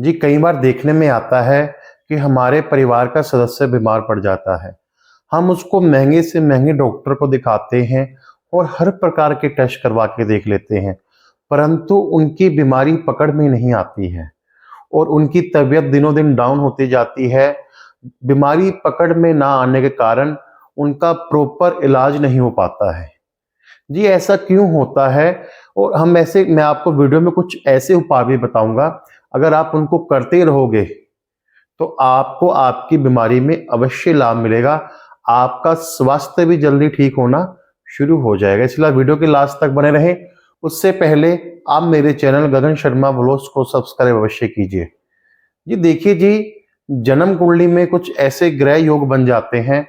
जी, कई बार देखने में आता है कि हमारे परिवार का सदस्य बीमार पड़ जाता है। हम उसको महँगे से महँगे डॉक्टर को दिखाते हैं और हर प्रकार के टेस्ट करवा के देख लेते हैं, परंतु उनकी बीमारी पकड़ में नहीं आती है और उनकी तबीयत दिनों-दिन डाउन होती जाती है। बीमारी पकड़ में ना आने के कारण उनका प्रॉपर इलाज नहीं हो पाता है। जी, ऐसा क्यों होता है? और मैं आपको वीडियो में कुछ ऐसे उपाय भी बताऊँगा, अगर आप उनको करते रहोगे, तो आपको आपकी बीमारी में अवश्य लाभ मिलेगा। आपका स्वास्थ्य भी जल्दी ठीक होना शुरू हो जाएगा। इसलिए आप वीडियो के लास्ट तक बने रहें। उससे पहले आप मेरे चैनल गगन शर्मा व्लॉग्स को सब्सक्राइब अवश्य कीजिए। जी देखिए जी, जन्म कुंडली में कुछ ऐसे ग्रह योग बन जाते हैं,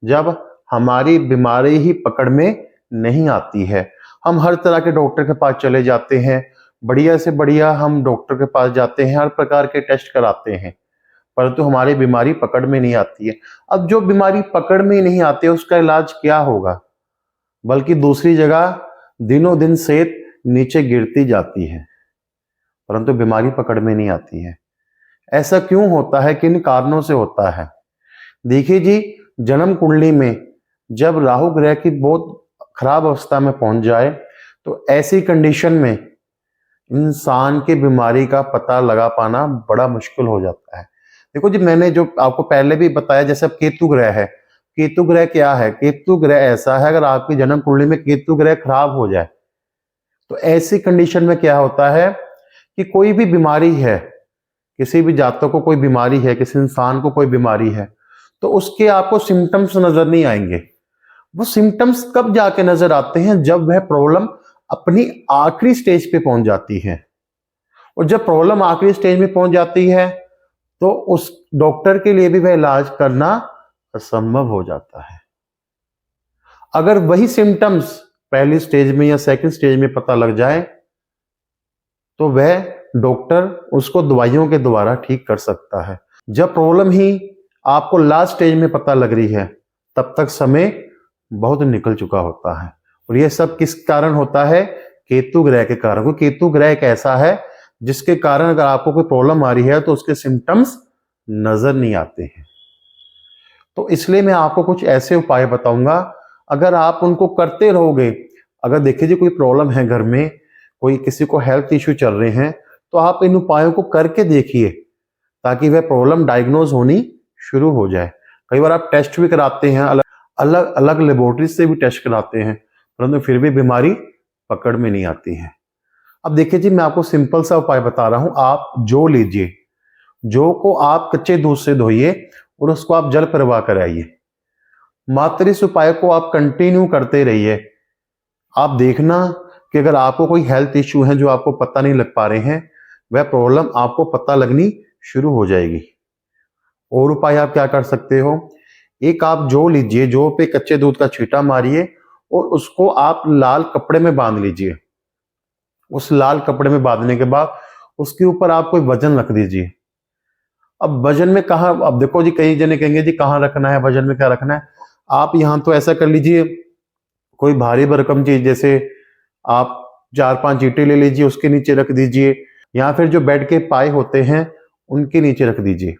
जब हमारी बीमारी ही पकड़ में नहीं आती है। हम हर तरह के डॉक्टर के पास चले जाते हैं, बढ़िया से बढ़िया हम डॉक्टर के पास जाते हैं, हर प्रकार के टेस्ट कराते हैं, परंतु हमारी बीमारी पकड़ में नहीं आती है। अब जो बीमारी पकड़ में ही नहीं आती है, उसका इलाज क्या होगा? बल्कि दूसरी जगह दिनों दिन सेहत नीचे गिरती जाती है, परंतु बीमारी पकड़ में नहीं आती है। ऐसा क्यों होता है? किन कारणों से होता है? देखिए जी, जन्म कुंडली में जब राहु ग्रह की बहुत खराब अवस्था में पहुंच जाए, तो ऐसी कंडीशन में इंसान की बीमारी का पता लगा पाना बड़ा मुश्किल हो जाता है। देखो जी, मैंने जो आपको पहले भी बताया, जैसे अब केतु ग्रह है। केतु ग्रह क्या है? केतु ग्रह ऐसा है, अगर आपकी जन्म कुंडली में केतु ग्रह खराब हो जाए, तो ऐसी कंडीशन में क्या होता है कि कोई भी बीमारी है, किसी भी जातक को कोई बीमारी है, किसी इंसान को कोई बीमारी है, तो उसके आपको सिम्टम्स नजर नहीं आएंगे। वो सिम्टम्स कब जाके नजर आते हैं? जब वह प्रॉब्लम अपनी आखिरी स्टेज पे पहुंच जाती है। और जब प्रॉब्लम आखिरी स्टेज में पहुंच जाती है, तो उस डॉक्टर के लिए भी वह इलाज करना असंभव हो जाता है। अगर वही सिम्टम्स पहली स्टेज में या सेकंड स्टेज में पता लग जाए, तो वह डॉक्टर उसको दवाइयों के द्वारा ठीक कर सकता है। जब प्रॉब्लम ही आपको लास्ट स्टेज में पता लग रही है, तब तक समय बहुत निकल चुका होता है। और यह सब किस कारण होता है? केतु ग्रह के कारण। क्योंकि केतु ग्रह एक ऐसा है जिसके कारण अगर आपको कोई प्रॉब्लम आ रही है, तो उसके सिम्टम्स नजर नहीं आते हैं। तो इसलिए मैं आपको कुछ ऐसे उपाय बताऊंगा, अगर आप उनको करते रहोगे। अगर देखिए जी, कोई प्रॉब्लम है घर में, कोई किसी को हेल्थ इश्यू चल रहे हैं, तो आप इन उपायों को करके देखिए, ताकि वह प्रॉब्लम डायग्नोज होनी शुरू हो जाए। कई बार आप टेस्ट भी कराते हैं, अलग अलग लेबोरेटरी से भी टेस्ट कराते हैं, परंतु फिर भी बीमारी पकड़ में नहीं आती है। अब देखिए जी, मैं आपको सिंपल सा उपाय बता रहा हूं। आप जौ लीजिए, जौ को आप कच्चे दूध से धोइए और उसको आप जल प्रवाह कराइए। मात्र इस उपाय को आप कंटिन्यू करते रहिए। आप देखना कि अगर आपको कोई हेल्थ इश्यू है जो आपको पता नहीं लग पा रहे हैं, वह प्रॉब्लम आपको पता लगनी शुरू हो जाएगी। और उपाय आप क्या कर सकते हो? एक आप जौ लीजिए, जौ पे कच्चे दूध का छींटा मारिए और उसको आप लाल कपड़े में बांध लीजिए। उस लाल कपड़े में बांधने के बाद उसके ऊपर आप कोई वजन रख दीजिए। अब वजन में कहा, अब देखो जी, कई जने कहेंगे जी कहाँ रखना है, वजन में क्या रखना है? आप यहां तो ऐसा कर लीजिए, कोई भारी भरकम चीज, जैसे आप 4-5 ईंटें ले लीजिए, उसके नीचे रख दीजिए, या फिर जो बेड के पाए होते हैं उनके नीचे रख दीजिए।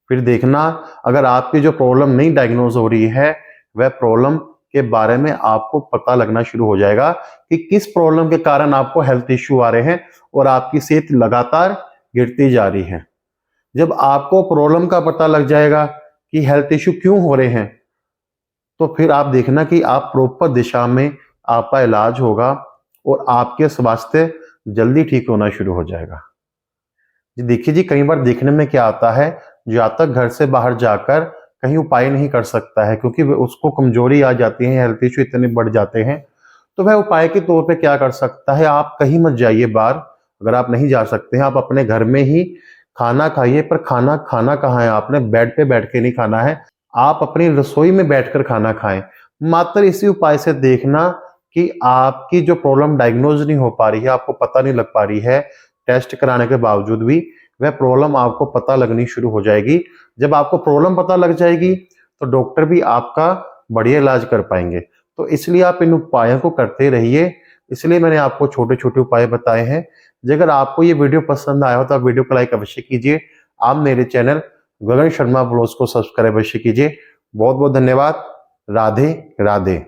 फिर देखना, अगर आपकी जो प्रॉब्लम नहीं डायग्नोज हो रही है, वह प्रॉब्लम के बारे में आपको पता लगना शुरू हो जाएगा कि किस प्रॉब्लम के कारण आपको हेल्थ इश्यू आ रहे हैं और आपकी सेहत लगातार गिरती जा रही है। जब आपको प्रॉब्लम का पता लग जाएगा कि हेल्थ इश्यू क्यों हो रहे हैं, तो फिर आप देखना कि आप प्रॉपर दिशा में आपका इलाज होगा और आपके स्वास्थ्य जल्दी ठीक होना शुरू हो जाएगा। जी देखिए जी, कई बार देखने में क्या आता है, जातक घर से बाहर जाकर कहीं उपाय नहीं कर सकता है, क्योंकि उसको कमजोरी आ जाती है, हेल्थ इश्यू इतने बढ़ जाते हैं। तो वह उपाय के तौर पे क्या कर सकता है? आप कहीं मत जाइए बाहर। अगर आप नहीं जा सकते हैं, आप अपने घर में ही खाना खाइए। पर खाना खाना कहाँ है? आपने बेड पे बैठ के नहीं खाना है, आप अपनी रसोई में बैठकर खाना खाएं। मात्र इसी उपाय से देखना कि आपकी जो प्रॉब्लम डायग्नोज नहीं हो पा रही है, आपको पता नहीं लग पा रही है, टेस्ट कराने के बावजूद भी वह प्रॉब्लम आपको पता लगनी शुरू हो जाएगी। जब आपको प्रॉब्लम पता लग जाएगी, तो डॉक्टर भी आपका बढ़िया इलाज कर पाएंगे। तो इसलिए आप इन उपायों को करते रहिए। इसलिए मैंने आपको छोटे छोटे उपाय बताए हैं। अगर आपको ये वीडियो पसंद आया हो तो आप वीडियो को लाइक अवश्य कीजिए। आप मेरे चैनल गगन शर्मा ब्लॉग्स को सब्सक्राइब अवश्य कीजिए। बहुत बहुत धन्यवाद। राधे राधे।